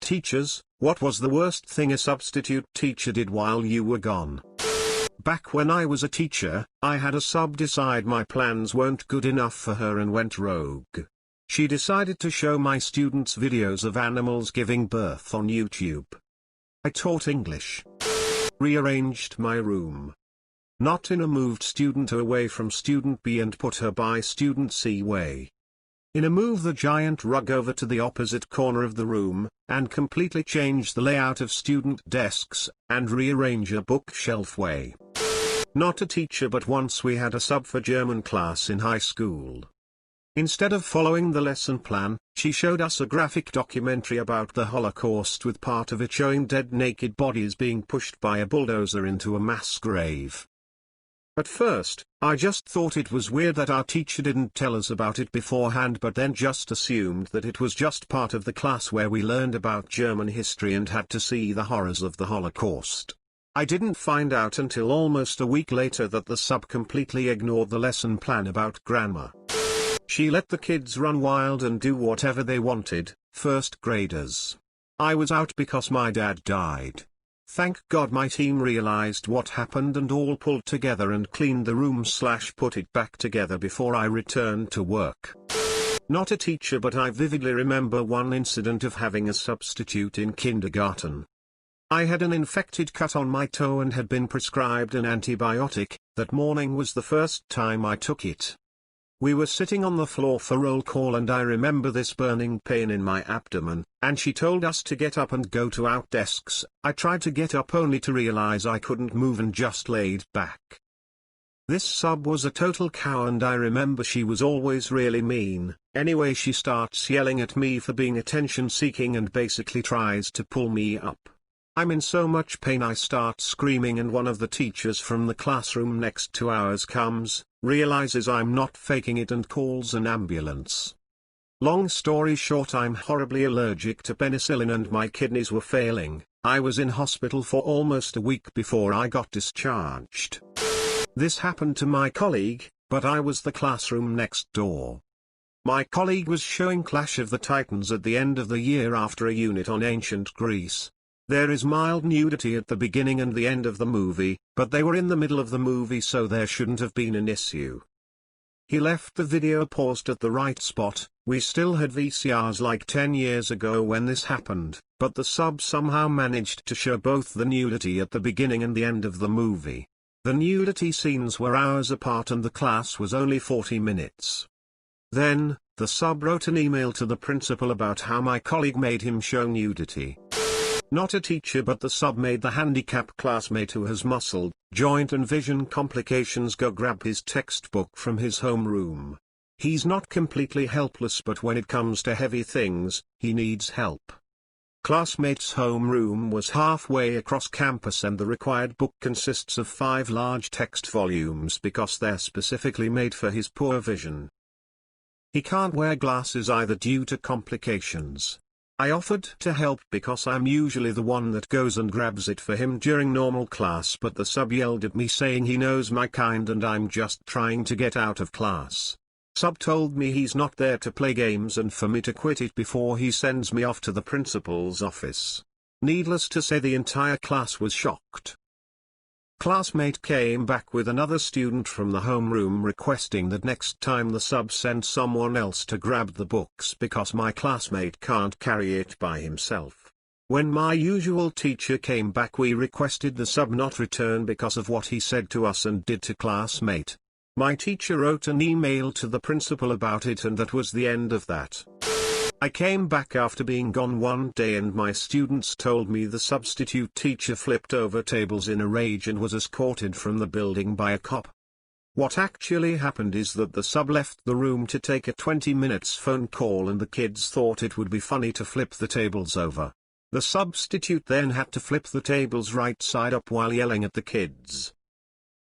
Teachers, what was the worst thing a substitute teacher did while you were gone? Back when I was a teacher, I had a sub decide my plans weren't good enough for her and went rogue. She decided to show my students videos of animals giving birth on YouTube. I taught English. Rearranged my room. Not in a moved student A away from student B and put her by student C way. In a move the giant rug over to the opposite corner of the room, and completely change the layout of student desks, and rearrange a bookshelf way. Not a teacher, but once we had a sub for German class in high school. Instead of following the lesson plan, she showed us a graphic documentary about the Holocaust with part of it showing dead naked bodies being pushed by a bulldozer into a mass grave. At first, I just thought it was weird that our teacher didn't tell us about it beforehand, but then just assumed that it was just part of the class where we learned about German history and had to see the horrors of the Holocaust. I didn't find out until almost a week later that the sub completely ignored the lesson plan about grammar. She let the kids run wild and do whatever they wanted, first graders. I was out because my dad died. Thank God my team realized what happened and all pulled together and cleaned the room/put it back together before I returned to work. Not a teacher, but I vividly remember one incident of having a substitute in kindergarten. I had an infected cut on my toe and had been prescribed an antibiotic. That morning was the first time I took it. We were sitting on the floor for roll call and I remember this burning pain in my abdomen, and she told us to get up and go to our desks. I tried to get up only to realize I couldn't move and just laid back. This sub was a total cow and I remember she was always really mean. Anyway, she starts yelling at me for being attention seeking and basically tries to pull me up. I'm in so much pain I start screaming and one of the teachers from the classroom next to ours comes, realizes I'm not faking it and calls an ambulance. Long story short, I'm horribly allergic to penicillin and my kidneys were failing. I was in hospital for almost a week before I got discharged. This happened to my colleague, but I was the classroom next door. My colleague was showing Clash of the Titans at the end of the year after a unit on ancient Greece. There is mild nudity at the beginning and the end of the movie, but they were in the middle of the movie so there shouldn't have been an issue. He left the video paused at the right spot. We still had VCRs like 10 years ago when this happened, but the sub somehow managed to show both the nudity at the beginning and the end of the movie. The nudity scenes were hours apart and the class was only 40 minutes. Then, the sub wrote an email to the principal about how my colleague made him show nudity. Not a teacher, but the sub made the handicapped classmate who has muscle, joint and vision complications go grab his textbook from his homeroom. He's not completely helpless, but when it comes to heavy things, he needs help. Classmate's homeroom was halfway across campus and the required book consists of 5 large text volumes because they're specifically made for his poor vision. He can't wear glasses either due to complications. I offered to help because I'm usually the one that goes and grabs it for him during normal class, but the sub yelled at me saying he knows my kind and I'm just trying to get out of class. Sub told me he's not there to play games and for me to quit it before he sends me off to the principal's office. Needless to say, the entire class was shocked. Classmate came back with another student from the homeroom requesting that next time the sub send someone else to grab the books because my classmate can't carry it by himself. When my usual teacher came back, we requested the sub not return because of what he said to us and did to classmate. My teacher wrote an email to the principal about it and that was the end of that. I came back after being gone one day and my students told me the substitute teacher flipped over tables in a rage and was escorted from the building by a cop. What actually happened is that the sub left the room to take a 20 minutes phone call and the kids thought it would be funny to flip the tables over. The substitute then had to flip the tables right side up while yelling at the kids.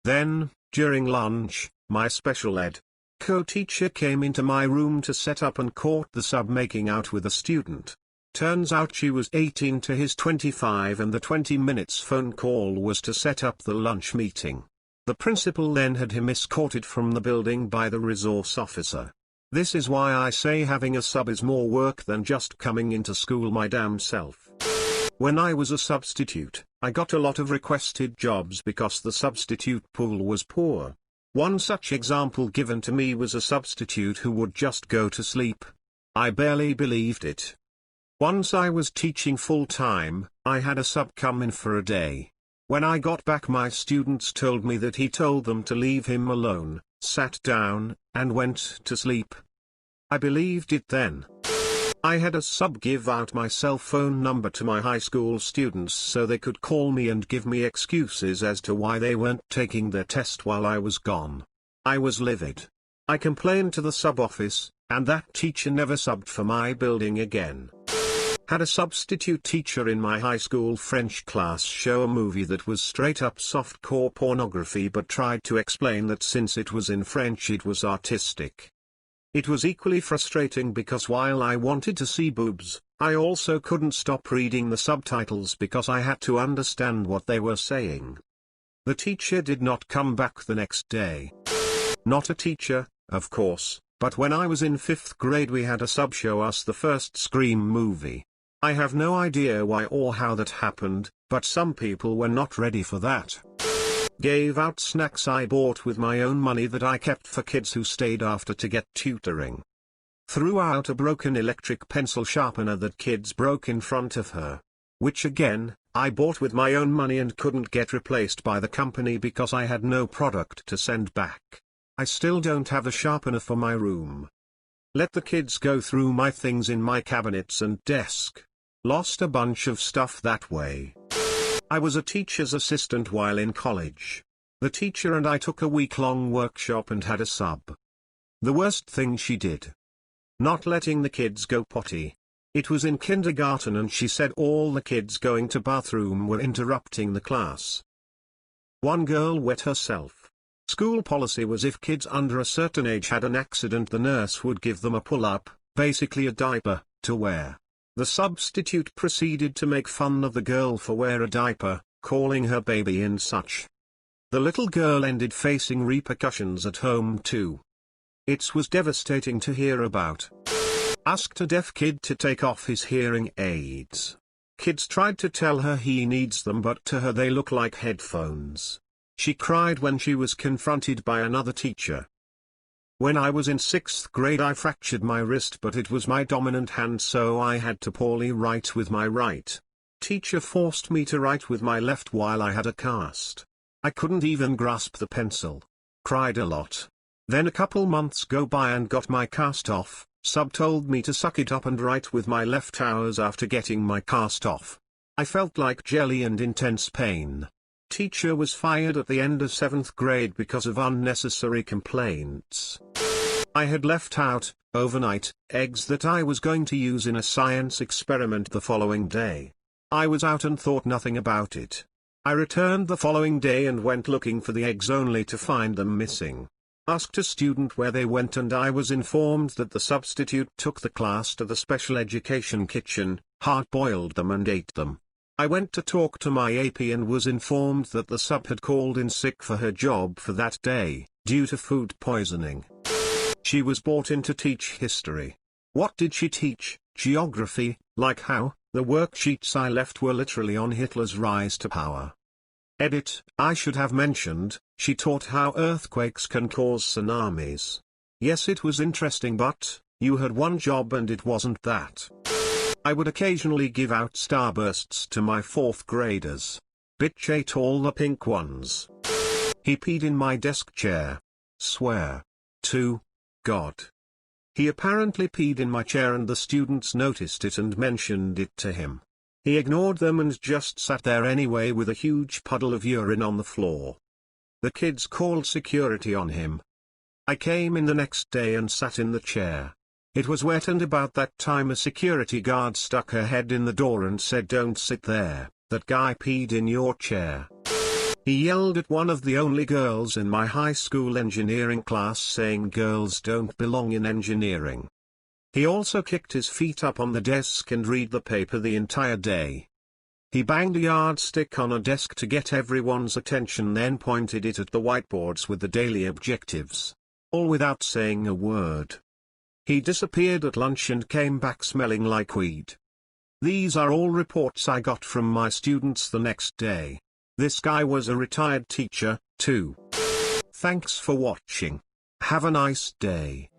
Then, during lunch, my special ed co-teacher came into my room to set up and caught the sub making out with a student. Turns out she was 18 to his 25 and the 20 minutes phone call was to set up the lunch meeting. The principal then had him escorted from the building by the resource officer. This is why I say having a sub is more work than just coming into school my damn self. When I was a substitute, I got a lot of requested jobs because the substitute pool was poor. One such example given to me was a substitute who would just go to sleep. I barely believed it. Once I was teaching full-time, I had a sub come in for a day. When I got back, my students told me that he told them to leave him alone, sat down, and went to sleep. I believed it then. I had a sub give out my cell phone number to my high school students so they could call me and give me excuses as to why they weren't taking their test while I was gone. I was livid. I complained to the sub office, and that teacher never subbed for my building again. Had a substitute teacher in my high school French class show a movie that was straight up softcore pornography but tried to explain that since it was in French it was artistic. It was equally frustrating because while I wanted to see boobs, I also couldn't stop reading the subtitles because I had to understand what they were saying. The teacher did not come back the next day. Not a teacher, of course, but when I was in 5th grade we had a sub show us the first Scream movie. I have no idea why or how that happened, but some people were not ready for that. Gave out snacks I bought with my own money that I kept for kids who stayed after to get tutoring. Threw out a broken electric pencil sharpener that kids broke in front of her. Which again, I bought with my own money and couldn't get replaced by the company because I had no product to send back. I still don't have a sharpener for my room. Let the kids go through my things in my cabinets and desk. Lost a bunch of stuff that way. I was a teacher's assistant while in college. The teacher and I took a week-long workshop and had a sub. The worst thing she did. Not letting the kids go potty. It was in kindergarten and she said all the kids going to bathroom were interrupting the class. One girl wet herself. School policy was if kids under a certain age had an accident the nurse would give them a pull-up, basically a diaper, to wear. The substitute proceeded to make fun of the girl for wear a diaper, calling her baby and such. The little girl ended facing repercussions at home too. It was devastating to hear about. Asked a deaf kid to take off his hearing aids. Kids tried to tell her he needs them but to her they look like headphones. She cried when she was confronted by another teacher. When I was in 6th grade I fractured my wrist but it was my dominant hand so I had to poorly write with my right. Teacher forced me to write with my left while I had a cast. I couldn't even grasp the pencil. Cried a lot. Then a couple months go by and got my cast off. Sub told me to suck it up and write with my left hours after getting my cast off. I felt like jelly and intense pain. Teacher was fired at the end of 7th grade because of unnecessary complaints. I had left out, overnight, eggs that I was going to use in a science experiment the following day. I was out and thought nothing about it. I returned the following day and went looking for the eggs only to find them missing. Asked a student where they went and I was informed that the substitute took the class to the special education kitchen, hard-boiled them and ate them. I went to talk to my AP and was informed that the sub had called in sick for her job for that day, due to food poisoning. She was brought in to teach history. What did she teach? Geography, like how? The worksheets I left were literally on Hitler's rise to power. Edit, I should have mentioned, she taught how earthquakes can cause tsunamis. Yes, it was interesting but, you had one job and it wasn't that. I would occasionally give out starbursts to my 4th graders. Bitch ate all the pink ones. He peed in my desk chair. Swear. To God. He apparently peed in my chair and the students noticed it and mentioned it to him. He ignored them and just sat there anyway with a huge puddle of urine on the floor. The kids called security on him. I came in the next day and sat in the chair. It was wet and about that time a security guard stuck her head in the door and said, "Don't sit there, that guy peed in your chair." He yelled at one of the only girls in my high school engineering class saying girls don't belong in engineering. He also kicked his feet up on the desk and read the paper the entire day. He banged a yardstick on a desk to get everyone's attention then pointed it at the whiteboards with the daily objectives. All without saying a word. He disappeared at lunch and came back smelling like weed. These are all reports I got from my students the next day. This guy was a retired teacher, too. Thanks for watching. Have a nice day.